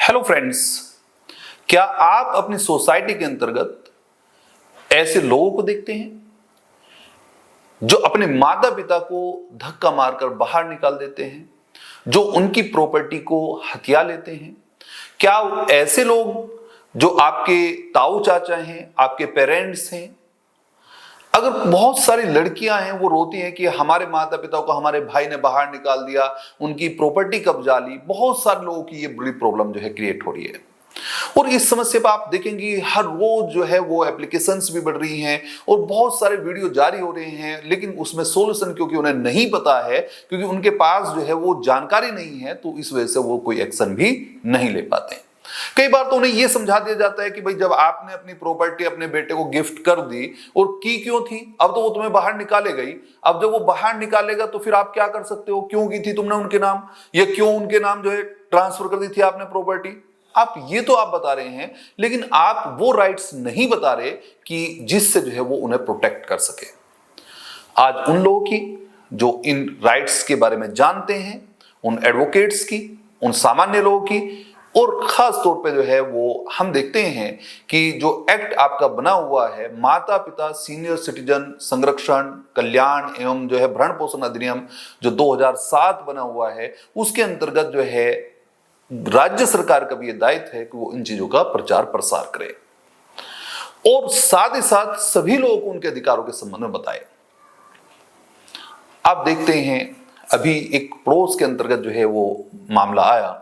Hello friends, क्या आप अपनी सोसाइटी के अंतर्गत ऐसे लोगों को देखते हैं जो अपने माता पिता को धक्का मारकर बाहर निकाल देते हैं, जो उनकी प्रॉपर्टी को हथिया लेते हैं? क्या ऐसे लोग जो आपके ताऊ चाचा हैं, आपके पेरेंट्स हैं? अगर बहुत सारी लड़कियां हैं, वो रोती हैं कि हमारे माता पिता को हमारे भाई ने बाहर निकाल दिया, उनकी प्रॉपर्टी कब्जा ली। बहुत सारे लोगों की ये बड़ी प्रॉब्लम जो है क्रिएट हो रही है। और इस समस्या पर आप देखेंगे हर रोज जो है वो एप्लीकेशंस भी बढ़ रही हैं और बहुत सारे वीडियो जारी हो रहे हैं, लेकिन उसमें सॉल्यूशन क्योंकि उन्हें नहीं पता है, क्योंकि उनके पास जो है वो जानकारी नहीं है, तो इस वजह से वो कोई एक्शन भी नहीं ले पाते हैं। कई बार तो उन्हें यह समझा दिया जाता है कि भाई जब आपने अपनी प्रॉपर्टी अपने बेटे को गिफ्ट कर दी और की क्यों थी, अब तो वो तुम्हें बाहर निकालेगा ही। अब जब वो बाहर निकालेगा तो फिर आप क्या कर सकते हो? क्यों की थी तुमने उनके नाम, या क्यों उनके नाम जो है ट्रांसफर कर दी थी आपने प्रॉपर्टी? आप ये तो आप बता रहे हैं, लेकिन आप वो राइट्स नहीं बता रहे कि जिससे जो है वो उन्हें प्रोटेक्ट कर सके। आज उन लोगों की जो इन राइट्स के बारे में जानते हैं, उन एडवोकेट्स की, उन सामान्य लोगों की, और खास तौर पे जो है वो हम देखते हैं कि जो एक्ट आपका बना हुआ है, माता पिता सीनियर सिटीजन संरक्षण कल्याण एवं जो है भरण पोषण अधिनियम जो 2007 बना हुआ है, उसके अंतर्गत जो है राज्य सरकार का भी यह दायित्व है कि वो इन चीजों का प्रचार प्रसार करे और साथ ही साथ सभी लोगों को उनके अधिकारों के संबंध में बताए। आप देखते हैं अभी एक पड़ोस के अंतर्गत जो है वो मामला आया,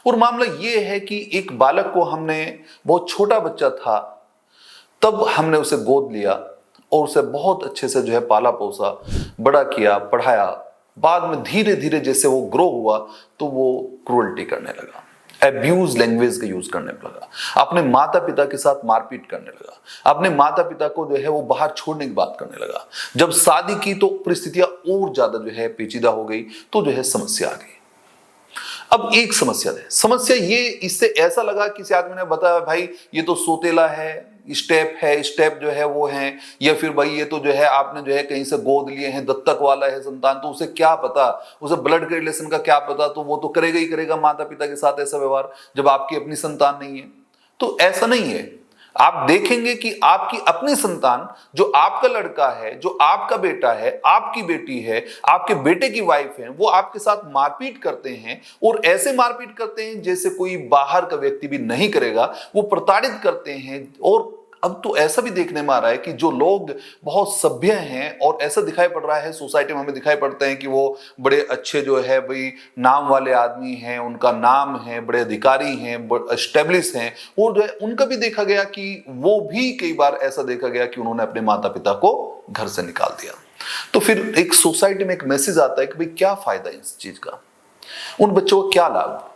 और मामला ये है कि एक बालक को हमने, बहुत छोटा बच्चा था, तब हमने उसे गोद लिया और उसे बहुत अच्छे से जो है पाला पोसा, बड़ा किया, पढ़ाया। बाद में धीरे धीरे जैसे वो ग्रो हुआ तो वो क्रूअल्टी करने लगा, एब्यूज लैंग्वेज का यूज करने लगा, अपने माता पिता के साथ मारपीट करने लगा, अपने माता पिता को जो है वो बाहर छोड़ने की बात करने लगा। जब शादी की तो परिस्थितियां और ज्यादा जो है पेचीदा हो गई, तो जो है समस्या आ गई। अब एक समस्या ये, इससे ऐसा लगा, किसी आदमी ने बताया भाई ये तो सोतेला है, स्टेप जो है वो है, या फिर भाई ये तो जो है आपने जो है कहीं से गोद लिए हैं, दत्तक वाला है संतान, तो उसे क्या पता, उसे ब्लड के रिलेशन का क्या पता, तो वो तो करेगा ही करेगा माता पिता के साथ ऐसा व्यवहार जब आपकी अपनी संतान नहीं है। तो ऐसा नहीं है। आप देखेंगे कि आपकी अपनी संतान, जो आपका लड़का है, जो आपका बेटा है, आपकी बेटी है, आपके बेटे की वाइफ है, वो आपके साथ मारपीट करते हैं, और ऐसे मारपीट करते हैं जैसे कोई बाहर का व्यक्ति भी नहीं करेगा। वो प्रताड़ित करते हैं। और अब तो ऐसा भी देखने में आ रहा है कि जो लोग बहुत सभ्य हैं, और ऐसा दिखाई पड़ रहा है सोसाइटी में, हमें दिखाई पड़ते हैं कि वो बड़े अच्छे जो है भाई नाम वाले आदमी हैं, उनका नाम है, बड़े अधिकारी हैं, एस्टेब्लिश हैं, और जो है उनका भी देखा गया कि वो भी कई बार ऐसा देखा गया कि उन्होंने अपने माता पिता को घर से निकाल दिया। तो फिर एक सोसाइटी में एक मैसेज आता है कि भाई क्या फायदा इस चीज का, उन बच्चों को क्या लाभ,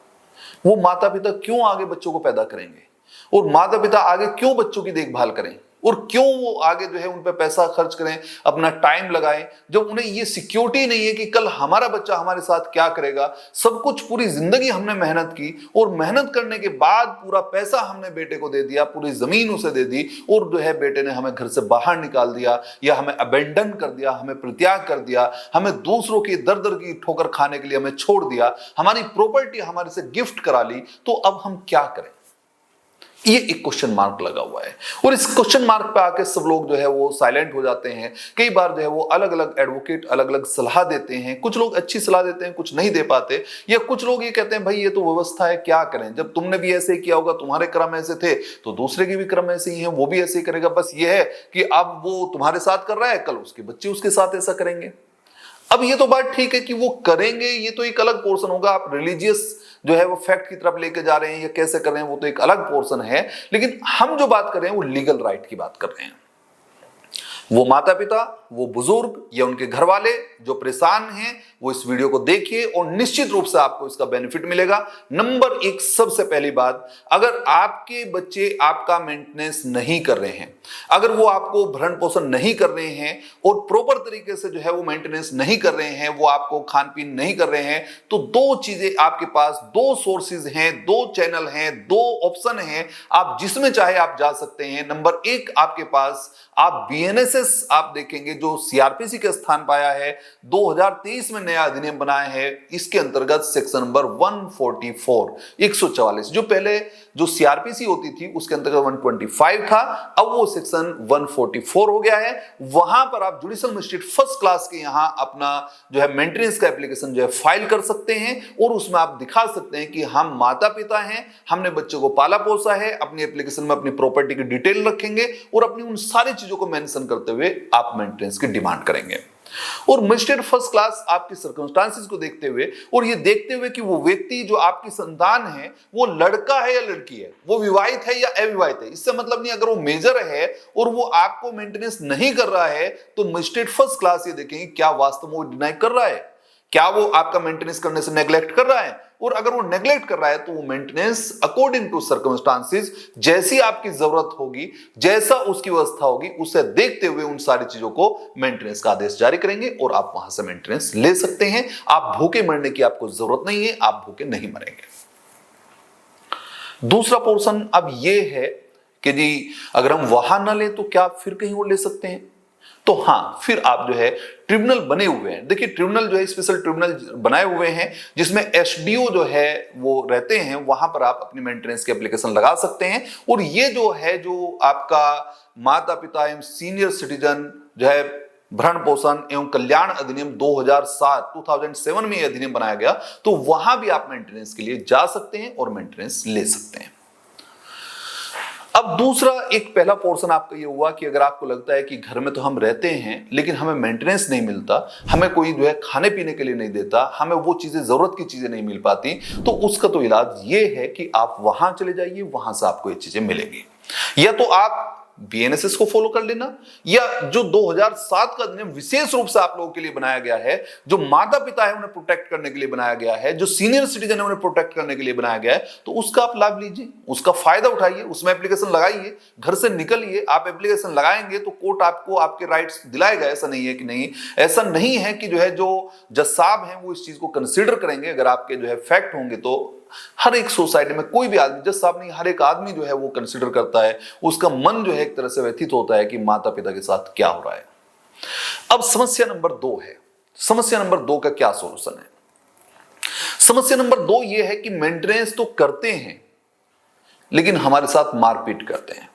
वो माता पिता क्यों आगे बच्चों को पैदा करेंगे, और माता पिता आगे क्यों बच्चों की देखभाल करें, और क्यों वो आगे जो है उन पे पैसा खर्च करें, अपना टाइम लगाएं, जब उन्हें ये सिक्योरिटी नहीं है कि कल हमारा बच्चा हमारे साथ क्या करेगा। सब कुछ, पूरी जिंदगी हमने मेहनत की, और मेहनत करने के बाद पूरा पैसा हमने बेटे को दे दिया, पूरी जमीन उसे दे दी, और जो है बेटे ने हमें घर से बाहर निकाल दिया, या हमें अबेंडन कर दिया, हमें परित्याग कर दिया, हमें दूसरों की दर दर की ठोकर खाने के लिए हमें छोड़ दिया, हमारी प्रॉपर्टी हमारे से गिफ्ट करा ली, तो अब हम क्या करें? ये एक क्वेश्चन मार्क लगा हुआ है, और इस क्वेश्चन मार्क पे आके सब लोग जो है वो साइलेंट हो जाते हैं। कई बार जो है वो अलग अलग एडवोकेट अलग अलग सलाह देते हैं, कुछ लोग अच्छी सलाह देते हैं, कुछ नहीं दे पाते, या कुछ लोग ये कहते हैं भाई ये तो व्यवस्था है, क्या करें, जब तुमने भी ऐसे किया होगा, तुम्हारे क्रम ऐसे थे, तो दूसरे के भी क्रम ऐसे ही हैं, वो भी ऐसे ही करेगा। बस ये है कि अब वो तुम्हारे साथ कर रहा है, कल उसके बच्चे उसके साथ ऐसा करेंगे। अब ये तो बात ठीक है कि वो करेंगे, ये तो एक अलग पोर्शन होगा। आप रिलीजियस जो है वो फैक्ट की तरफ लेके जा रहे हैं या कैसे कर रहे हैं, वो तो एक अलग पोर्शन है। लेकिन हम जो बात कर रहे हैं वो लीगल राइट की बात कर रहे हैं। वो माता पिता, वो बुजुर्ग या उनके घर वाले जो परेशान हैं, वो इस वीडियो को देखिए और निश्चित रूप से आपको इसका बेनिफिट मिलेगा। नंबर एक, सबसे पहली बात, अगर आपके बच्चे आपका मेंटेनेंस नहीं कर रहे हैं, अगर वो आपको भरण पोषण नहीं कर रहे हैं और प्रॉपर तरीके से जो है वो मेंटेनेंस नहीं कर रहे हैं, वो आपको खान पीन नहीं कर रहे हैं, तो दो चीजें आपके पास, दो सोर्सेज हैं, दो चैनल हैं, दो ऑप्शन हैं, आप जिसमें चाहे आप जा सकते हैं। नंबर एक, आपके पास आप बीएनएसएस आप देखेंगे जो सीआरपीसी का स्थान पाया है, 2023 में नया अधिनियम बनाया है, इसके अंतर्गत सेक्शन नंबर 144 जो पहले जो सीआरपीसी होती थी उसके अंतर्गत 125 था, अब वो सेक्शन 144 हो गया है। वहां पर आप जुडिशियल मजिस्ट्रेट फर्स्ट क्लास के यहां अपना जो है मेंटेनेंस का एप्लीकेशन जो है फाइल कर सकते हैं और उसमें आप दिखा सकते हैं कि हम माता पिता हैं, हमने बच्चे को पाला पोसा है, अपनी एप्लीकेशन में अपनी प्रॉपर्टी की डिटेल रखेंगे और अपनी उन सारी चीजों को मेंशन करते हुए आप मेंटेनेंस की डिमांड करेंगे। और मजिस्ट्रेट फर्स्ट क्लास आपकी सर्कमस्टांसेस को देखते हुए और ये देखते हुए कि वो व्यक्ति जो आपकी संतान है वो लड़का है या लड़की है, वो विवाहित है या अविवाहित है, इससे मतलब नहीं अगर वो मेजर है और वो आपको मेंटेनेंस नहीं कर रहा है तो मजिस्ट्रेट फर्स्ट क्लास ये देखेंगे क्या वास्तव में वो डिनाई कर रहा है, क्या वो आपका मेंटेनेंस करने से नेग्लेक्ट कर रहा है, और अगर वो नेग्लेक्ट कर रहा है तो वो मेंटेनेंस अकॉर्डिंग टू सर्कमस्टांसेस जैसी आपकी जरूरत होगी, जैसा उसकी व्यवस्था होगी, उसे देखते हुए उन सारी चीजों को मेंटेनेंस का आदेश जारी करेंगे और आप वहां से मेंटेनेंस ले सकते हैं। आप भूखे मरने की आपको जरूरत नहीं है, आप भूखे नहीं मरेंगे। दूसरा पोर्शन अब ये है कि जी अगर हम वहां ना ले तो क्या फिर कहीं और ले सकते हैं? तो हां, फिर आप जो है ट्रिब्यूनल बने हुए हैं, देखिए ट्रिब्यूनल जो है स्पेशल ट्रिब्यूनल बनाए हुए हैं जिसमें एसडीओ जो है वो रहते हैं, वहां पर आप अपनी मेंटेनेंस की एप्लीकेशन लगा सकते हैं। और ये जो है जो आपका माता पिता एवं सीनियर सिटीजन जो है भरण पोषण एवं कल्याण अधिनियम 2007 में यह अधिनियम बनाया गया, तो वहां भी आप मेंटेनेंस के लिए जा सकते हैं और मेंटेनेंस ले सकते हैं। अब दूसरा एक पहला पोर्शन आपका ये हुआ कि अगर आपको लगता है कि घर में तो हम रहते हैं लेकिन हमें मेंटेनेंस नहीं मिलता, हमें कोई जो है खाने पीने के लिए नहीं देता, हमें वो चीजें जरूरत की चीजें नहीं मिल पाती, तो उसका तो इलाज ये है कि आप वहां चले जाइए, वहां से आपको ये चीजें मिलेंगी। या तो आप बीएनएसएस को फॉलो कर लेना, या जो 2007 का अधिनियम विशेष रूप से आप लोगों के लिए बनाया गया है, जो माता पिता है उन्हें प्रोटेक्ट करने के लिए बनाया गया है, जो सीनियर सिटीजन है उन्हें प्रोटेक्ट करने के लिए बनाया गया है, तो उसका आप लाभ लीजिए, उसका फायदा उठाइए, उसमें एप्लीकेशन लगाइए, घर से निकलिए। आप एप्लीकेशन लगाएंगे तो कोर्ट आपको आपके राइट्स दिलाएगा, ऐसा नहीं है कि नहीं, ऐसा नहीं है कि जो है जो जज साहब हैं वो इस चीज को कंसिडर करेंगे। अगर आपके जो है फैक्ट होंगे तो हर एक सोसाइटी में कोई भी आदमी, जज साहब नहीं, हर एक आदमी जो है वो कंसिडर करता है, उसका मन जो है एक तरह से व्यथित होता है कि माता पिता के साथ क्या हो रहा है। अब समस्या नंबर 2 है, समस्या नंबर 2 का क्या सॉल्यूशन है? समस्या नंबर 2 यह है कि मेंटेनेंस तो करते हैं लेकिन हमारे साथ मारपीट करते हैं,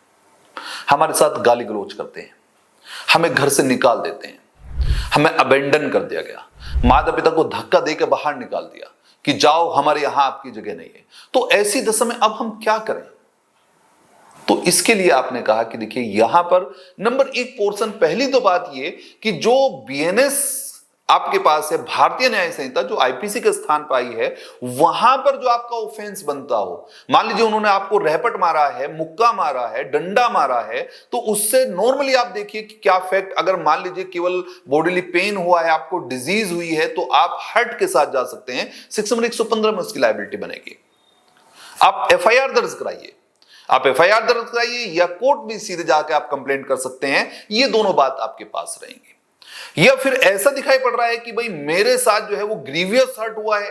हमारे साथ गाली गलौज करते हैं, हमें घर से निकाल देते हैं, हमें अबेंडन कर दिया गया, माता पिता को धक्का देकर बाहर निकाल दिया कि जाओ हमारे यहां आपकी जगह नहीं है। तो ऐसी दशा में अब हम क्या करें? तो इसके लिए आपने कहा कि देखिए यहां पर नंबर 1 पोर्शन, पहली तो बात ये कि जो बीएनएस आपके पास है, भारतीय न्याय संहिता जो आईपीसी के स्थान पर आई है, वहां पर जो आपका ऑफेंस बनता हो, मान लीजिए उन्होंने आपको रहपट मारा है, मुक्का मारा है, डंडा मारा है, तो उससे नॉर्मली आप देखिए कि क्या फैक्ट, अगर मान लीजिए केवल बॉडीली पेन हुआ है, आपको डिजीज हुई है, तो आप हर्ट के साथ जा सकते हैं, सेक्शन नंबर 115 में उसकी लायबिलिटी बनेगी। आप एफआईआर दर्ज कराइए, आप एफआईआर दर्ज कराइए या कोर्ट भी सीधे जाकर आप कंप्लेंट कर सकते हैं, ये दोनों बात आपके पास रहेंगी। या फिर ऐसा दिखाई पड़ रहा है कि भाई मेरे साथ जो है वो ग्रीवियस हर्ट हुआ है,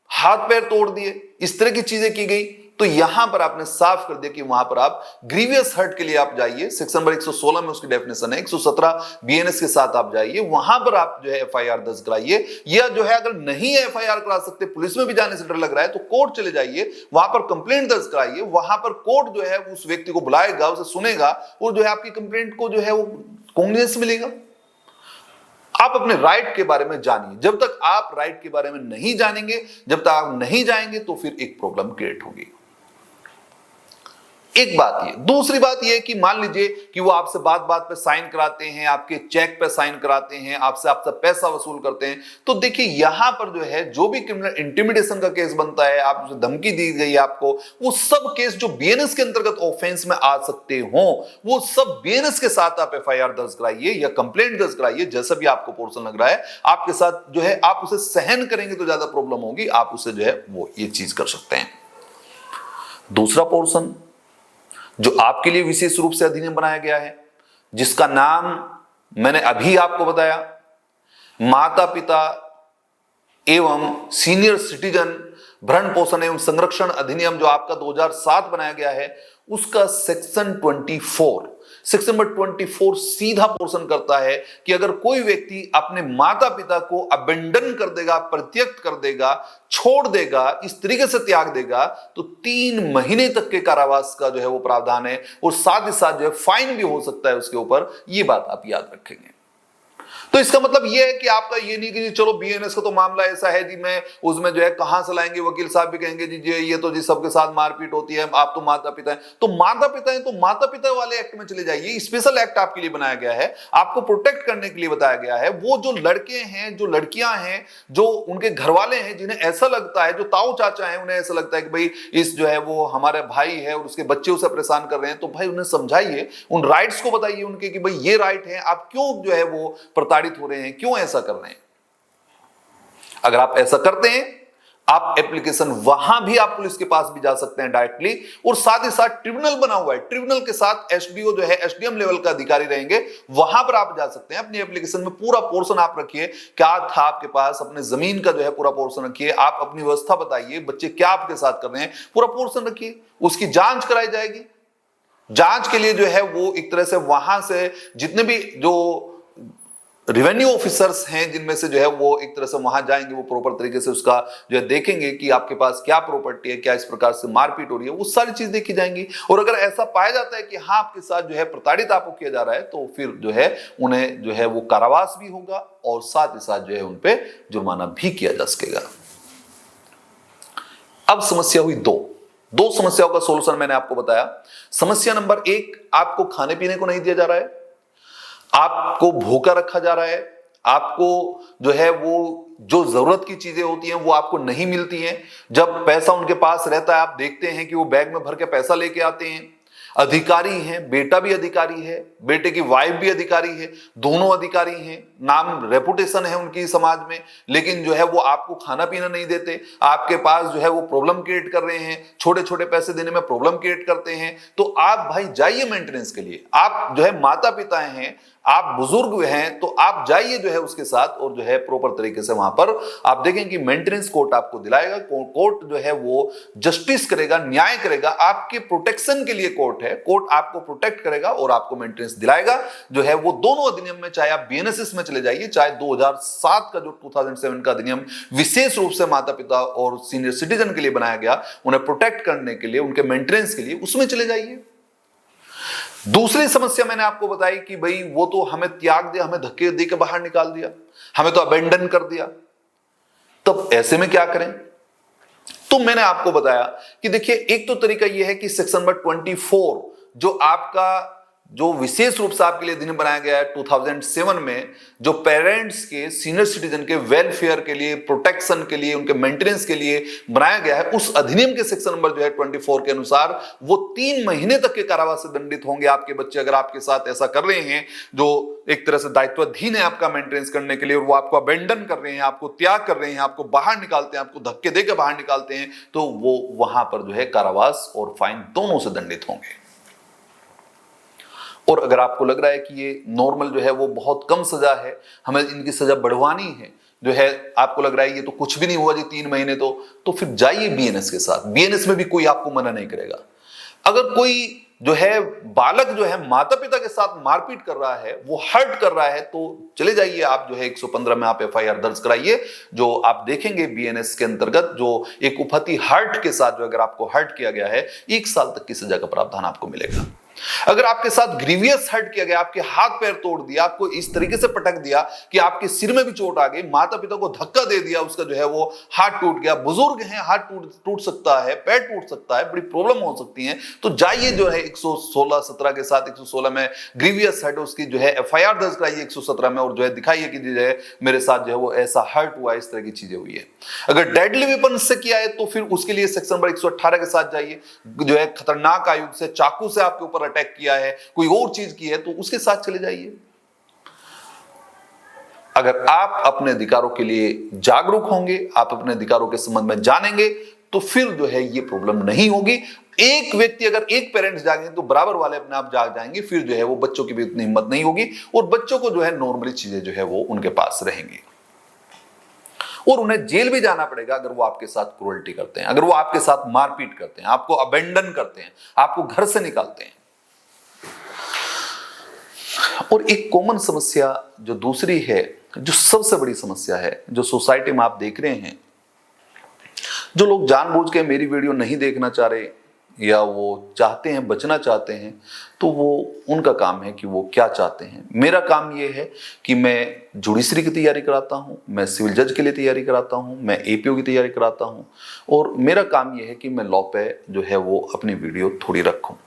हाथ पैर तोड़ दिए, इस तरह की चीजें की गई, तो यहां पर आपने साफ कर दिया कि वहां पर आप ग्रीवियस हर्ट के लिए आप जाइए, सेक्शन नंबर 116 में उसकी डेफिनेशन है, 117 बीएनएस के साथ आप जाइए, वहां पर आप जो है एफआईआर दर्ज कराइए। या जो है अगर नहीं एफआईआर करा सकते, पुलिस में भी जाने से डर लग रहा है, तो कोर्ट चले जाइए, वहां पर कंप्लेंट दर्ज कराइए, वहां पर कोर्ट जो है उस व्यक्ति को बुलाएगा, उसे सुनेगा और जो है आपकी कंप्लेंट को जो है वो कॉग्निजेंस मिलेगा। आप अपने राइट के बारे में जानिए। जब तक आप राइट के बारे में नहीं जानेंगे, जब तक आप नहीं जाएंगे, तो फिर एक प्रॉब्लम क्रिएट होगी। एक बात ये, दूसरी बात ये कि मान लीजिए कि वो आपसे बात बात पे साइन कराते हैं, आपके चेक पे साइन कराते हैं, आपसे पैसा वसूल करते हैं, तो देखिए यहां पर जो है जो भी क्रिमिनल इंटिमिडेशन का केस बनता है, आप धमकी दी गई आपको, वो सब केस जो बीएनएस के अंतर्गत ऑफेंस में आ सकते हो, वो सब बीएनएस के साथ आप एफआईआर दर्ज कराइए या कंप्लेंट दर्ज कराइए, जैसा भी आपको पोर्शन लग रहा है। आपके साथ जो है आप उसे सहन करेंगे तो ज्यादा प्रॉब्लम होगी, आप उसे जो है वो ये चीज कर सकते हैं। दूसरा पोर्शन जो आपके लिए विशेष रूप से अधिनियम बनाया गया है, जिसका नाम मैंने अभी आपको बताया, माता पिता एवं सीनियर सिटीजन भरण पोषण एवं संरक्षण अधिनियम जो आपका 2007 बनाया गया है, उसका सेक्शन नंबर 24 सीधा पोर्शन करता है कि अगर कोई व्यक्ति अपने माता पिता को अबेंडन कर देगा, परित्यक्त कर देगा, छोड़ देगा, इस तरीके से त्याग देगा, तो 3 महीने तक के कारावास का जो है वो प्रावधान है और साथ ही साथ जो है फाइन भी हो सकता है उसके ऊपर। ये बात आप याद रखेंगे। तो इसका मतलब यह है कि आपका ये नहीं कि चलो बीएनएस का तो मामला ऐसा है जी, मैं उसमें जो है कहां से लाएंगे, वकील साहब भी कहेंगे जी ये तो जी सबके साथ मारपीट होती है, आप तो माता पिता हैं। तो माता पिता हैं तो माता पिता वाले एक्ट में चले जाइए। स्पेशल एक्ट आपके लिए बनाया गया है, आपको प्रोटेक्ट करने के लिए बताया गया है। वो जो लड़के हैं, जो लड़कियां हैं, जो उनके घर वाले हैं, जिन्हें ऐसा लगता है, जो ताऊ चाचा हैं, उन्हें ऐसा लगता है कि भाई इस जो है वो हमारे भाई है और उसके बच्चे उसे परेशान कर रहे हैं, तो भाई उन्हें समझाइए, उन राइट्स को बताइए उनके कि भाई ये राइट है, आप क्यों जो है वो प्रताड़ित हो रहे हैं, क्यों ऐसा कर रहे हैं। अगर आप ऐसा करते हैं, आप एप्लीकेशन वहां भी आप पुलिस के पास भी जा सकते हैं डायरेक्टली, और साथ ही साथ ट्रिब्यूनल बना हुआ है, ट्रिब्यूनल के साथ एसडीओ जो है एसडीएम लेवल का अधिकारी रहेंगे, वहां पर आप जा सकते हैं। अपनी एप्लीकेशन में पूरा पोर्शन आप रखिए, क्या था आपके पास, अपने जमीन का जो है पूरा पोर्शन रखिए, आप अपनी व्यवस्था बताइए, बच्चे क्या आपके साथ कर रहे हैं, पूरा पोर्शन रखिए। उसकी जांच कराई जाएगी। जांच के लिए जो है वो एक तरह से वहां से जितने भी जो रेवेन्यू ऑफिसर्स हैं, जिनमें से जो है वो एक तरह से वहां जाएंगे, वो प्रॉपर तरीके से उसका जो है देखेंगे कि आपके पास क्या प्रॉपर्टी है, क्या इस प्रकार से मारपीट हो रही है, वो सारी चीज देखी जाएंगी। और अगर ऐसा पाया जाता है कि हाँ आपके साथ जो है प्रताड़ित आपको किया जा रहा है, तो फिर जो है उन्हें जो है वो कारावास भी होगा और साथ ही साथ जो है उनपे जुर्माना भी किया जा सकेगा। अब समस्या हुई दो समस्याओं का सोल्यूशन मैंने आपको बताया। समस्या नंबर 1, आपको खाने पीने को नहीं दिया जा रहा है, आपको भूखा रखा जा रहा है, आपको जो है वो जो जरूरत की चीजें होती हैं वो आपको नहीं मिलती हैं। जब पैसा उनके पास रहता है, आप देखते हैं कि वो बैग में भर के पैसा लेके आते हैं। अधिकारी हैं, बेटा भी अधिकारी है, बेटे की वाइफ भी अधिकारी है, दोनों अधिकारी हैं, नाम रेपुटेशन है उनकी समाज में, लेकिन जो है वो आपको खाना पीना नहीं देते, आपके पास जो है वो प्रॉब्लम क्रिएट कर रहे हैं, छोटे छोटे पैसे देने में प्रॉब्लम क्रिएट करते हैं। तो आप भाई जाइए मेंटेनेंस के लिए, आप जो है माता पिता हैं, आप बुजुर्ग हैं, तो आप जाइए जो है उसके साथ और जो है प्रॉपर तरीके से वहां पर आप देखें कि मेंटेनेंस कोर्ट आपको दिलाएगा। कोर्ट जो है वो जस्टिस करेगा, न्याय करेगा, आपके प्रोटेक्शन के लिए कोर्ट है, कोर्ट आपको प्रोटेक्ट करेगा और आपको मेंटेनेंस दिलाएगा। जो है वो दोनों अधिनियम में, चाहे आप बीएनएसएस में चले जाइए, चाहे 2007 का जो 2007 का अधिनियम विशेष रूप से माता पिता और सीनियर सिटीजन के लिए बनाया गया, उन्हें प्रोटेक्ट करने के लिए, उनके मेंटेनेंस के लिए, उसमें चले जाइए। दूसरी समस्या मैंने आपको बताई कि भाई वो तो हमें त्याग दिया, हमें धक्के दे के बाहर निकाल दिया, हमें तो अबेंडन कर दिया, तब ऐसे में क्या करें? तो मैंने आपको बताया कि देखिए, एक तो तरीका यह है कि सेक्शन नंबर 24 जो आपका जो विशेष रूप से आपके लिए अधिनियम बनाया गया है 2007 में, जो पेरेंट्स के, सीनियर सिटीजन के वेलफेयर के लिए, प्रोटेक्शन के लिए, उनके मेंटेनेंस के लिए बनाया गया है, उस अधिनियम के सेक्शन नंबर जो है 24 के अनुसार वो 3 महीने तक के कारावास से दंडित होंगे आपके बच्चे, अगर आपके साथ ऐसा कर रहे हैं, जो एक तरह से दायित्वाधीन है आपका मेंटेनेंस करने के लिए, और वो आपको अबेंडन कर रहे हैं, आपको त्याग कर रहे हैं, आपको बाहर निकालते हैं, आपको धक्के देकर बाहर निकालते हैं, तो वो वहां पर जो है कारावास और फाइन दोनों से दंडित होंगे। और अगर आपको लग रहा है कि ये नॉर्मल जो है वो बहुत कम सजा है, हमें इनकी सजा बढ़वानी है, जो है आपको लग रहा है ये तो कुछ भी नहीं हुआ जी 3 महीने, तो फिर जाइए बीएनएस के साथ। बीएनएस में भी कोई आपको मना नहीं करेगा। अगर कोई जो है बालक जो है माता पिता के साथ मारपीट कर रहा है, वो हर्ट कर रहा है, तो चले जाइए आप जो है 115 में आप एफआईआर दर्ज कराइए। जो आप देखेंगे बीएनएस के अंतर्गत जो एक उपहति हर्ट के साथ जो अगर आपको हर्ट किया गया है, 1 साल तक की सजा का प्रावधान आपको मिलेगा। अगर आपके साथ ग्रीवियस हर्ट किया गया, आपके हाथ पैर तोड़ दिया, आपको इस तरीके से पटक दिया कि आपके सिर में भी चोट आ गई, माता पिता को धक्का दे दिया, उसका जो है वो हाथ टूट गया, बुजुर्ग हैं, हाथ टूट सकता है, पैर टूट सकता है, बड़ी प्रॉब्लम हो सकती है, तो जाइए जो है 116(17) के साथ 116 में ग्रीवियस हर्ट उसकी जो है एफआईआर दर्ज कराइए 117 में, और जो है दिखाइए कि जो है मेरे साथ जो है वो ऐसा हर्ट हुआ, इस तरह की चीजें हुई है। अगर डेडली वेपन से किया है तो फिर उसके लिए सेक्शन नंबर 118 के साथ जाइए। जो है खतरनाक आयुध से, चाकू से आपके ऊपर अटैक किया है, कोई और चीज की है, तो उसके साथ चले जाइए। अगर आप अपने अधिकारों के लिए जागरूक होंगे, आप अपने अधिकारों के संबंध में जानेंगे, तो फिर जो है ये प्रॉब्लम नहीं होगी। एक व्यक्ति, अगर एक पेरेंट्स जागेंगे तो बराबर वाले अपने आप जाग जाएंगे, फिर जो है वो बच्चों की भी उतनी हिम्मत नहीं होगी और बच्चों को जो है नॉर्मली चीजें जो है वो उनके पास रहेंगी। और उन्हें जेल भी जाना पड़ेगा अगर वो आपके साथ क्रूरल्टी करते हैं, अगर वो आपके साथ मारपीट करते हैं, आपको अबेंडन करते हैं, आपको घर से निकालते हैं। और एक कॉमन समस्या जो दूसरी है, जो सबसे बड़ी समस्या है, जो सोसाइटी में आप देख रहे हैं, जो लोग जानबूझ के मेरी वीडियो नहीं देखना चाह रहे या वो चाहते हैं, बचना चाहते हैं, तो वो उनका काम है कि वो क्या चाहते हैं। मेरा काम ये है कि मैं जुडिशरी की तैयारी कराता हूँ, मैं सिविल जज के लिए तैयारी कराता हूँ, मैं एपीओ की तैयारी कराता हूँ, और मेरा काम ये है कि मैं लॉ पे जो है वो अपनी वीडियो थोड़ी रखूँ।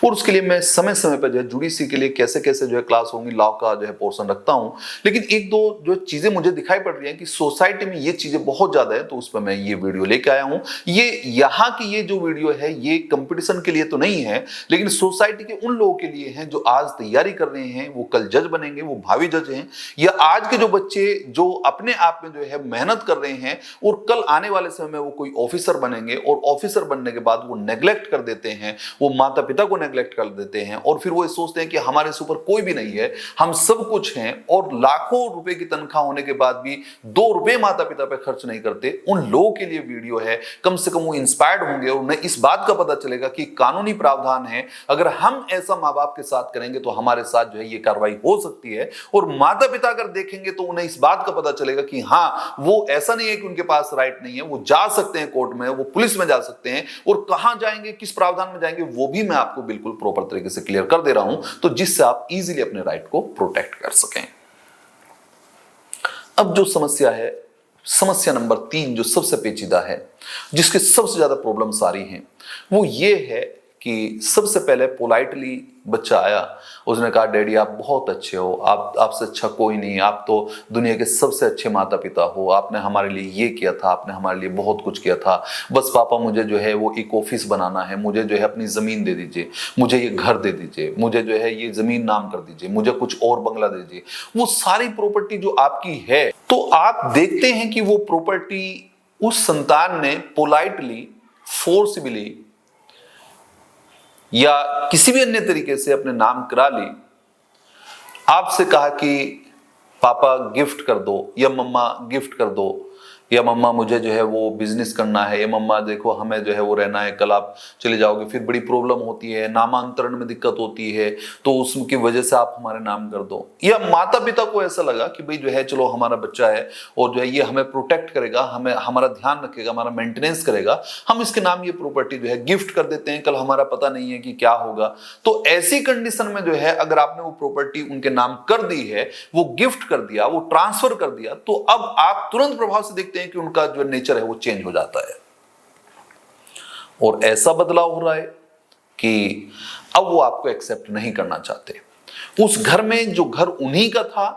और उसके लिए मैं समय समय पर जो है जुडिशरी के लिए कैसे कैसे जो है क्लास होंगी, लॉ का जो है पोर्शन रखता हूं। लेकिन एक दो जो चीजें मुझे दिखाई पड़ रही हैं कि सोसाइटी में ये चीजें बहुत ज्यादा है, तो उस पर मैं ये वीडियो लेके आया हूं। ये यहाँ की ये जो वीडियो है ये कंपटीशन के लिए तो नहीं है, लेकिन सोसाइटी के उन लोगों के लिए है जो आज तैयारी कर रहे हैं, वो कल जज बनेंगे, वो भावी जज हैं, या आज के जो बच्चे जो अपने आप में जो है मेहनत कर रहे हैं और कल आने वाले समय में वो कोई ऑफिसर बनेंगे, और ऑफिसर बनने के बाद वो नेग्लेक्ट कर देते हैं, वो माता पिता को नेग्लेक्ट कर देते हैं, और फिर वो ये सोचते हैं कि हमारे से ऊपर कोई भी नहीं है, हम सब कुछ हैं, और लाखों रुपए की तनख्वाह होने के बाद भी 2 रुपए माता पिता पे खर्च नहीं करते। उन लोगों के लिए वीडियो है, कम से कम वो इंस्पायर्ड होंगे और उन्हें इस बात का पता चलेगा कि कानूनी प्रावधान है, अगर हम ऐसा माँ बाप के साथ करेंगे तो हमारे साथ जो है ये कार्रवाई हो सकती है। और माता पिता अगर देखेंगे तो उन्हें इस बात का पता चलेगा कि हाँ, वो ऐसा नहीं है कि उनके पास राइट नहीं है, वो जा सकते हैं कोर्ट में, वो पुलिस में जा सकते हैं, और कहां जाएंगे, किस प्रावधान में जाएंगे, वो भी मैं आपको बिल्कुल प्रॉपर तरीके से क्लियर कर दे रहा हूं, तो जिससे आप इजीली अपने राइट को प्रोटेक्ट कर सकें। अब जो समस्या है, समस्या नंबर 3 जो सबसे पेचीदा है, जिसके सबसे ज्यादा प्रॉब्लम्स आ रही हैं, वो ये है कि सबसे पहले पोलाइटली बच्चा आया, उसने कहा डैडी आप बहुत अच्छे हो, आपसे अच्छा कोई नहीं, आप तो दुनिया के सबसे अच्छे माता पिता हो, आपने हमारे लिए ये किया था, आपने हमारे लिए बहुत कुछ किया था, बस पापा मुझे जो है वो एक ऑफिस बनाना है, मुझे जो है अपनी ज़मीन दे दीजिए, मुझे ये घर दे दीजिए, मुझे जो है ये ज़मीन नाम कर दीजिए, मुझे कुछ और बंगला दे दीजिए, वो सारी प्रॉपर्टी जो आपकी है। तो आप देखते हैं कि वो प्रॉपर्टी उस संतान ने पोलाइटली, फोर्सिबली या किसी भी अन्य तरीके से अपने नाम करा ली, आपसे कहा कि पापा गिफ्ट कर दो, या मम्मा गिफ्ट कर दो, या मम्मा मुझे जो है वो बिजनेस करना है, या मम्मा देखो हमें जो है वो रहना है, कल आप चले जाओगे, फिर बड़ी प्रॉब्लम होती है, नामांतरण में दिक्कत होती है, तो उसकी वजह से आप हमारे नाम कर दो। या माता पिता को ऐसा लगा कि भाई जो है चलो हमारा बच्चा है और जो है ये हमें प्रोटेक्ट करेगा, हमें हमारा ध्यान रखेगा, हमारा मेंटेनेंस करेगा, हम इसके नाम ये प्रॉपर्टी जो है गिफ्ट कर देते हैं, कल हमारा पता नहीं है कि क्या होगा। तो ऐसी कंडीशन में जो है अगर आपने वो प्रॉपर्टी उनके नाम कर दी है, वो गिफ्ट कर दिया, वो ट्रांसफर कर दिया, तो अब आप तुरंत प्रभाव से देखते हैं कि उनका जो नेचर है वो चेंज हो जाता है, और ऐसा बदलाव हो रहा है कि अब वो आपको एक्सेप्ट नहीं करना चाहते। उस घर में जो घर उन्हीं का था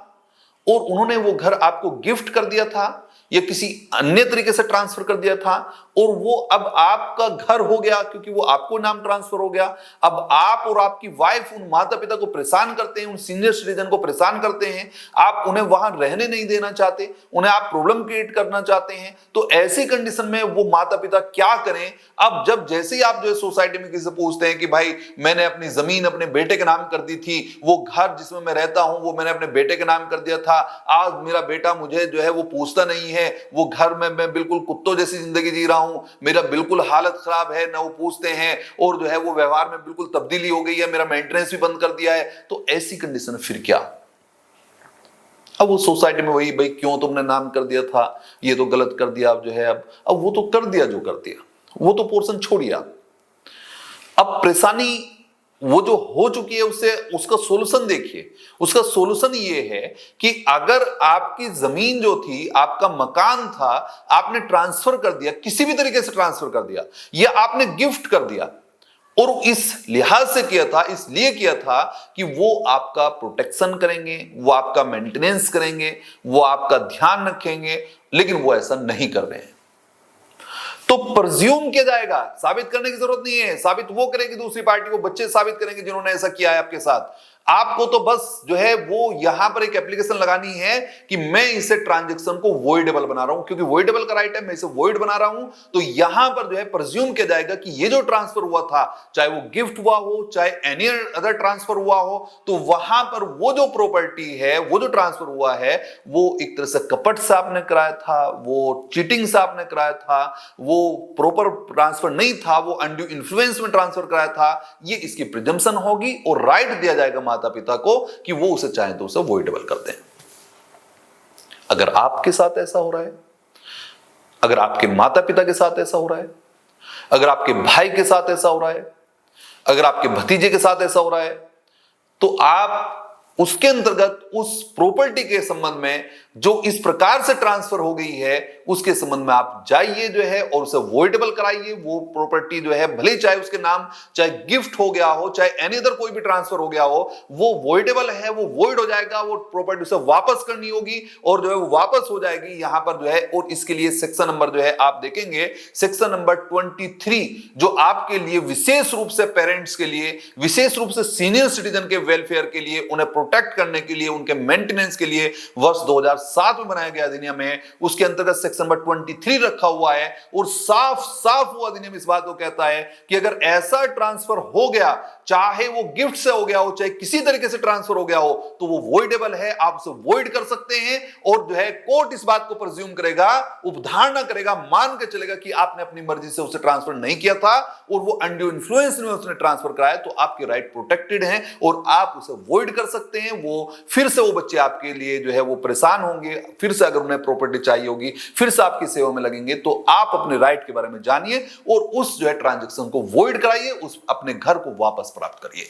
और उन्होंने वो घर आपको गिफ्ट कर दिया था या किसी अन्य तरीके से ट्रांसफर कर दिया था, और वो अब आपका घर हो गया क्योंकि वो आपको नाम ट्रांसफर हो गया। अब आप और आपकी वाइफ उन माता पिता को परेशान करते हैं, उन सीनियर सिटीजन को परेशान करते हैं, आप उन्हें वहां रहने नहीं देना चाहते, उन्हें आप प्रॉब्लम क्रिएट करना चाहते हैं। तो ऐसी कंडीशन में वो माता पिता क्या करें? अब जब जैसे ही आप जो है सोसाइटी में किसी से पूछते हैं कि भाई मैंने अपनी जमीन अपने बेटे के नाम कर दी थी, वो घर जिसमें मैं रहता हूं वो मैंने अपने बेटे के नाम कर दिया था, आज मेरा बेटा मुझे जो है वो पूछता नहीं है, वो घर में मैं बिल्कुल कुत्तों जैसी जिंदगी जी रहा हूं, मेरा बिल्कुल हालत खराब है, ना वो पूछते हैं, और जो है वो व्यवहार में बिल्कुल तब्दीली हो गई है, मेरा मेंटेनेंस भी बंद कर दिया है। तो ऐसी कंडीशन फिर क्या? अब वो सोसाइटी में वही, भाई क्यों तुमने नाम कर दिया था, ये तो गलत कर दिया, अब जो है अब वो तो कर दिया जो कर दिया, वो तो पोर्शन छोड़िए। अब परेशानी वो जो हो चुकी है उससे उसका सोल्यूशन देखिए। उसका सोल्यूशन ये है कि अगर आपकी जमीन जो थी, आपका मकान था, आपने ट्रांसफर कर दिया, किसी भी तरीके से ट्रांसफर कर दिया या आपने गिफ्ट कर दिया, और इस लिहाज से किया था, इसलिए किया था कि वो आपका प्रोटेक्शन करेंगे, वो आपका मेंटेनेंस करेंगे, वो आपका ध्यान रखेंगे, लेकिन वो ऐसा नहीं कर रहे हैं, तो प्रज्यूम किया जाएगा। साबित करने की जरूरत नहीं है, साबित वो करेगी दूसरी पार्टी, वो बच्चे साबित करेंगे जिन्होंने ऐसा किया है आपके साथ। आपको तो बस जो है वो यहां पर एक एप्लीकेशन लगानी है कि मैं इसे ट्रांजैक्शन को वॉइडेबल बना रहा हूं, क्योंकि वॉइडेबल का राइट है, मैं इसे वॉइड बना रहा हूं, तो यहां पर जो है प्रेज्यूम किया जाएगा कि ये जो ट्रांसफर हुआ था, चाहे वो गिफ्ट हुआ हो, चाहे एनी अदर ट्रांसफर हुआ हो, तो वहां पर वो जो प्रॉपर्टी है, वो जो ट्रांसफर हुआ है, वो एक तरह से कपट से आपने कराया था, वो चीटिंग से आपने कराया था, वो प्रॉपर ट्रांसफर नहीं था, वो अनड्यू इन्फ्लुएंस में ट्रांसफर कराया था। ये इसकी प्रिजम्पशन होगी और राइट दिया जाएगा माता पिता को कि वो उसे चाहे तो उसे वॉइडेबल कर दें। अगर आपके साथ ऐसा हो रहा है, अगर आपके माता पिता के साथ ऐसा हो रहा है, अगर आपके भाई के साथ ऐसा हो रहा है, अगर आपके भतीजे के साथ ऐसा हो रहा है, तो आप उसके अंतर्गत उस प्रॉपर्टी के संबंध में जो इस प्रकार से ट्रांसफर हो गई है, उसके संबंध में आप जाइए जो है और उसे वॉइडेबल कराइए। वो प्रॉपर्टी जो है भले चाहे उसके नाम चाहे गिफ्ट हो गया हो, चाहे एनी अदर कोई भी ट्रांसफर हो गया हो, वो वॉइडेबल है, वो वॉइड हो जाएगा, वो प्रॉपर्टी उसे वापस करनी होगी और जो है वो वापस हो जाएगी यहां पर जो है। और इसके लिए सेक्शन नंबर जो है आप देखेंगे, सेक्शन नंबर 23, जो आपके लिए विशेष रूप से पेरेंट्स के लिए, विशेष रूप से सीनियर सिटीजन के वेलफेयर के लिए, उन्हें प्रोटेक्ट करने के लिए, उनके मेंटेनेंस के लिए वर्ष 2007 में बनाया गया अधिनियम है। उसके अंतर्गत सेक्शन नंबर 23 रखा हुआ है और साफ साफ वो अधिनियम इस बात को कहता है कि अगर ऐसा ट्रांसफर हो गया, चाहे वो गिफ्ट से हो गया हो, चाहे किसी तरीके से ट्रांसफर हो गया हो, तो वो वॉइडेबल है, आप उसे वॉइड कर सकते हैं। और जो है कोर्ट इस बात को प्रेज्यूम करेगा, उपधारणा करेगा, मान के चलेगा कि आपने अपनी मर्जी से उसे ट्रांसफर नहीं किया था और वो अनड्यू इन्फ्लुएंस में उसने ट्रांसफर कराया, तो आपके राइट प्रोटेक्टेड हैं और आप उसे वॉइड कर सकते हैं। वो फिर से वो बच्चे आपके लिए जो है वो परेशान होंगे, फिर से अगर उन्हें प्रॉपर्टी चाहिए होगी, फिर से आपकी सेवा में लगेंगे। तो आप अपने राइट के बारे में जानिए और उस जो है ट्रांजैक्शन को वॉइड कराइए, उस अपने घर को वापस प्राप्त करिए।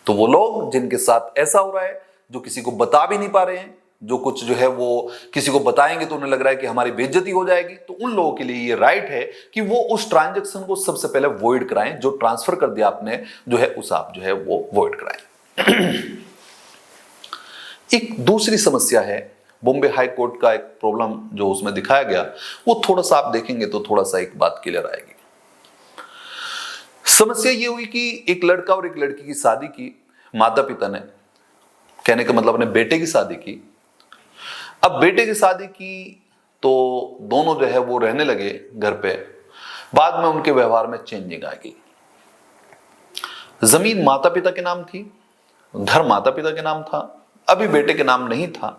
तो वो लोग जिनके साथ ऐसा हो रहा है, जो किसी को बता भी नहीं पा रहे हैं, जो कुछ जो है वो किसी को बताएंगे तो उन्हें लग रहा है कि हमारी बेइज्जती हो जाएगी, तो उन लोगों के लिए ये राइट है कि वो उस ट्रांजैक्शन को सबसे पहले वॉइड कराएं। जो ट्रांसफर कर दिया आपने जो है उस आप जो है वो वॉइड कराएं। एक दूसरी समस्या है, बॉम्बे हाई कोर्ट का एक प्रॉब्लम जो उसमें दिखाया गया, वो थोड़ा सा आप देखेंगे तो थोड़ा सा एक बात क्लियर आएगी। समस्या ये हुई कि एक लड़का और एक लड़की की शादी की, माता पिता ने, कहने का मतलब अपने बेटे की शादी की। अब बेटे की शादी की तो दोनों जो है वो रहने लगे घर पे। बाद में उनके व्यवहार में चेंजिंग आ गई। जमीन माता पिता के नाम थी, घर माता पिता के नाम था, अभी बेटे के नाम नहीं था,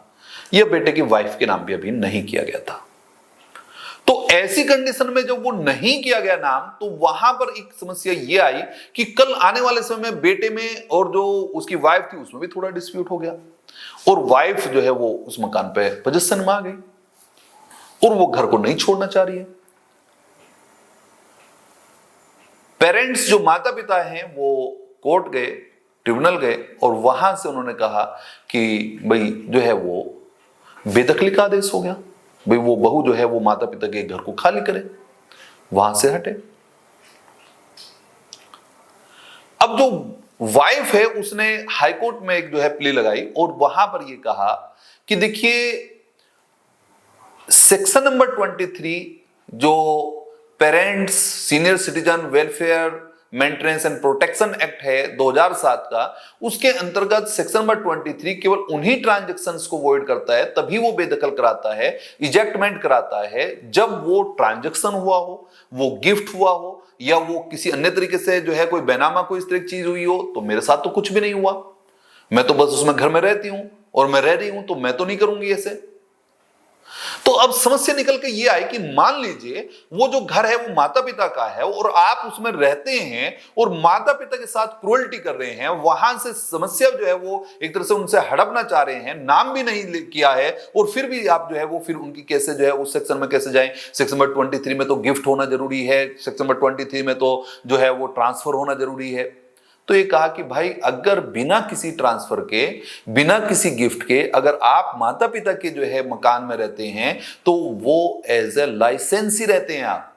यह बेटे की वाइफ के नाम भी अभी नहीं किया गया था। तो ऐसी कंडीशन में जब वो नहीं किया गया नाम, तो वहां पर एक समस्या ये आई कि कल आने वाले समय में बेटे में और जो उसकी वाइफ थी उसमें भी थोड़ा डिस्प्यूट हो गया और वाइफ जो है वो उस मकान पे पोजीशन में आ गई और वो घर को नहीं छोड़ना चाह रही है। पेरेंट्स जो माता पिता हैं वो कोर्ट गए, ट्रिब्यूनल गए और वहां से उन्होंने कहा कि भाई जो है वो बेदखली का आदेश हो गया, भाई वो बहू जो है वो माता पिता के घर को खाली करे, वहां से हटे। अब जो वाइफ है उसने हाई कोर्ट में एक जो है प्ले लगाई और वहां पर ये कहा कि देखिए सेक्शन नंबर 23 जो parents senior citizen welfare maintenance and protection act है 2007 का, उसके अंतर्गत सेक्शन नंबर 23 केवल उन्हीं ट्रांजैक्शंस को वॉइड करता है, तभी वो बेदखल कराता है, इजेक्टमेंट कराता है, जब वो ट्रांजैक्शन हुआ हो, वो गिफ्ट हुआ हो या वो किसी अन्य तरीके से जो है कोई बेनामा कोई इस तरह की चीज हुई हो। तो मेरे साथ तो कुछ भी नहीं हुआ, मैं तो बस उसमें घर में रहती हूं और मैं रह रही हूं, तो मैं तो नहीं करूंगी ऐसे। तो अब समस्या निकल के ये आई कि मान लीजिए वो जो घर है वो माता पिता का है और आप उसमें रहते हैं और माता पिता के साथ क्रूअल्टी कर रहे हैं, वहां से समस्या जो है वो एक तरह से उनसे हड़पना चाह रहे हैं, नाम भी नहीं किया है और फिर भी आप जो है वो फिर उनकी कैसे जो है उस सेक्शन में कैसे जाएं। सेक्शन नंबर 23 में तो गिफ्ट होना जरूरी है, सेक्शन नंबर 23 में तो जो है वो ट्रांसफर होना जरूरी है। तो ये कहा कि भाई अगर बिना किसी ट्रांसफर के, बिना किसी गिफ्ट के अगर आप माता पिता के जो है मकान में रहते हैं तो वो एज ए लाइसेंसी रहते हैं। आप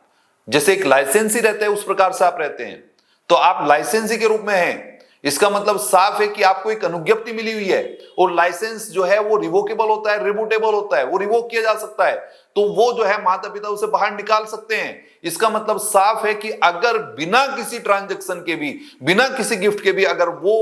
जैसे एक लाइसेंसी रहते हैं उस प्रकार से आप रहते हैं, तो आप लाइसेंसी के रूप में हैं। इसका मतलब साफ है कि आपको एक अनुज्ञप्ति मिली हुई है और लाइसेंस जो है वो रिवोकेबल होता है, रिबूटेबल होता है, वो रिवोक किया जा सकता है। तो वो जो है माता पिता उसे बाहर निकाल सकते हैं। इसका मतलब साफ है कि अगर बिना किसी ट्रांजैक्शन के भी, बिना किसी गिफ्ट के भी अगर वो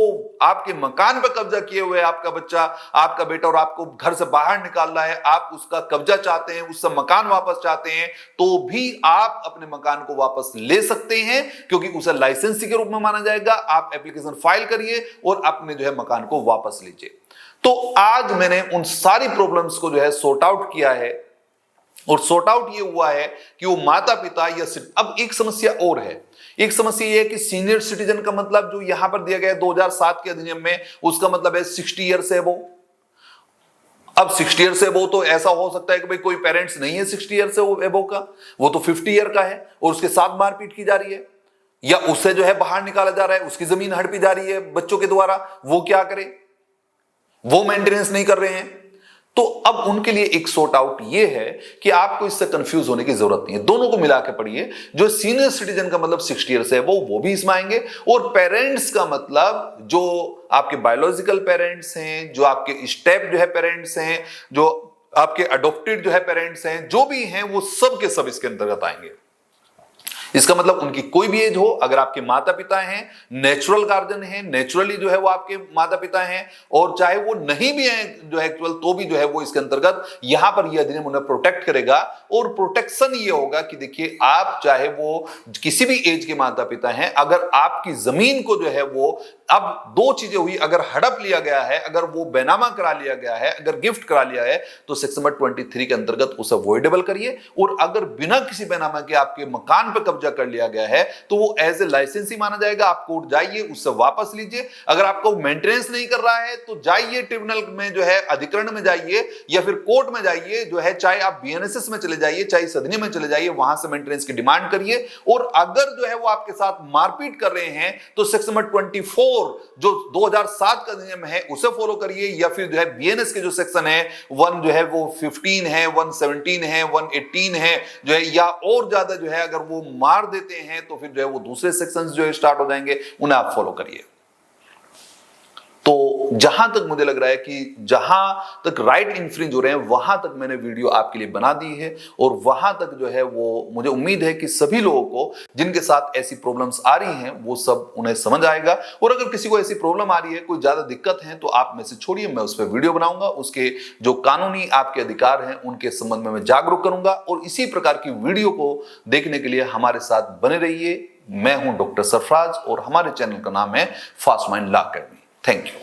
आपके मकान पर कब्जा किए हुए आपका बच्चा, आपका बेटा, और आपको घर से बाहर निकाल रहा है, आप उसका कब्जा चाहते हैं, उससे मकान वापस चाहते हैं, तो भी आप अपने मकान को वापस ले सकते हैं, क्योंकि उसे लाइसेंसी के रूप में माना जाएगा। आप एप्लीकेशन फाइल करिए और अपने जो है मकान को वापस लीजिए। तो आज मैंने उन सारी प्रॉब्लम्स को जो है सॉर्ट आउट किया है, और सॉर्ट आउट ये हुआ है कि वो माता पिता या अब एक समस्या और है। एक समस्या ये है कि सीनियर सिटीजन का मतलब जो यहां पर दिया गया है 2007 के अधिनियम में, उसका मतलब है 60 ईयर से अबव। अब 60 ईयर से अबव तो ऐसा हो सकता है कि भाई कोई पेरेंट्स नहीं है 60 ईयर से अबव का, वो तो 50 ईयर का है और उसके साथ मारपीट की जा रही है, या उससे जो है बाहर निकाला जा रहा है, उसकी जमीन हड़पी जा रही है बच्चों के द्वारा, वो क्या करे, वो मेंटेनेंस नहीं कर रहे हैं। तो अब उनके लिए एक सॉर्ट आउट ये है कि आपको इससे कंफ्यूज होने की जरूरत नहीं है, दोनों को मिला के पढ़िए। जो सीनियर सिटीजन का मतलब 60 ईयर से है वो भी इसमें आएंगे, और पेरेंट्स का मतलब जो आपके बायोलॉजिकल पेरेंट्स हैं, जो आपके स्टेप जो है पेरेंट्स हैं, जो आपके अडॉप्टेड जो है पेरेंट्स हैं, जो भी हैं वो सब के सब इसके अंतर्गत आएंगे। इसका मतलब उनकी कोई भी एज हो, अगर आपके माता पिता हैं, नेचुरल गार्जियन हैं, नेचुरली जो है वो आपके माता पिता हैं, और चाहे वो नहीं भी हैं जो है एक्चुअल, तो भी जो है वो इसके अंतर्गत यहां पर यह अधिनियम उन्हें प्रोटेक्ट करेगा। और प्रोटेक्शन ये होगा कि देखिए, आप चाहे वो किसी भी एज के माता पिता हैं, अगर आपकी जमीन को जो है वो, अब दो चीजें हुई, अगर हड़प लिया गया है, अगर वो बेनामा करा लिया गया है, अगर गिफ्ट करा लिया है, तो सेक्शन नंबर 23 के अंतर्गत उसे वॉइडेबल करिए। और अगर बिना किसी बेनामा के आपके मकान पर कब्जा कर लिया गया है, तो वो एज ए लाइसेंसी माना जाएगा। आप कोर्ट जाइए, उससे वापस लीजिए। अगर आपको मेंटेनेंस नहीं कर रहा है तो जाइए ट्रिब्यूनल में, जो है अधिकरण में जाइए, या फिर कोर्ट में जाइए, जो है चाहे आप बीएनएसएस में चले जाइए, चाहे सदनी में चले जाइए, वहां से मेंटेनेंस की डिमांड करिए। और अगर जो है वो आपके साथ मारपीट कर रहे हैं, तो सेक्शन नंबर 24 जो 2007 का नियम है उसे फॉलो करिए, या फिर जो है बीएनएस के जो सेक्शन है 1 जो है वो 15 है, 117 है, 118 है जो है, या और ज्यादा जो है अगर वो मार देते हैं तो फिर जो है वो दूसरे सेक्शंस जो है स्टार्ट हो जाएंगे, उन्हें आप फॉलो करिए। तो जहां तक मुझे लग रहा है कि जहां तक राइट इन्फ्रिंज हो रहे हैं, वहां तक मैंने वीडियो आपके लिए बना दी है, और वहां तक जो है वो मुझे उम्मीद है कि सभी लोगों को जिनके साथ ऐसी प्रॉब्लम्स आ रही हैं वो सब उन्हें समझ आएगा। और अगर किसी को ऐसी प्रॉब्लम आ रही है, कोई ज्यादा दिक्कत है, तो आप मैसेज छोड़िए, मैं उस पर वीडियो बनाऊंगा, उसके जो कानूनी आपके अधिकार हैं उनके संबंध में मैं जागरूक करूंगा। और इसी प्रकार की वीडियो को देखने के लिए हमारे साथ बने रहिए। मैं हूं डॉक्टर सरफराज और हमारे चैनल का नाम है fast mind law academy. Thank you.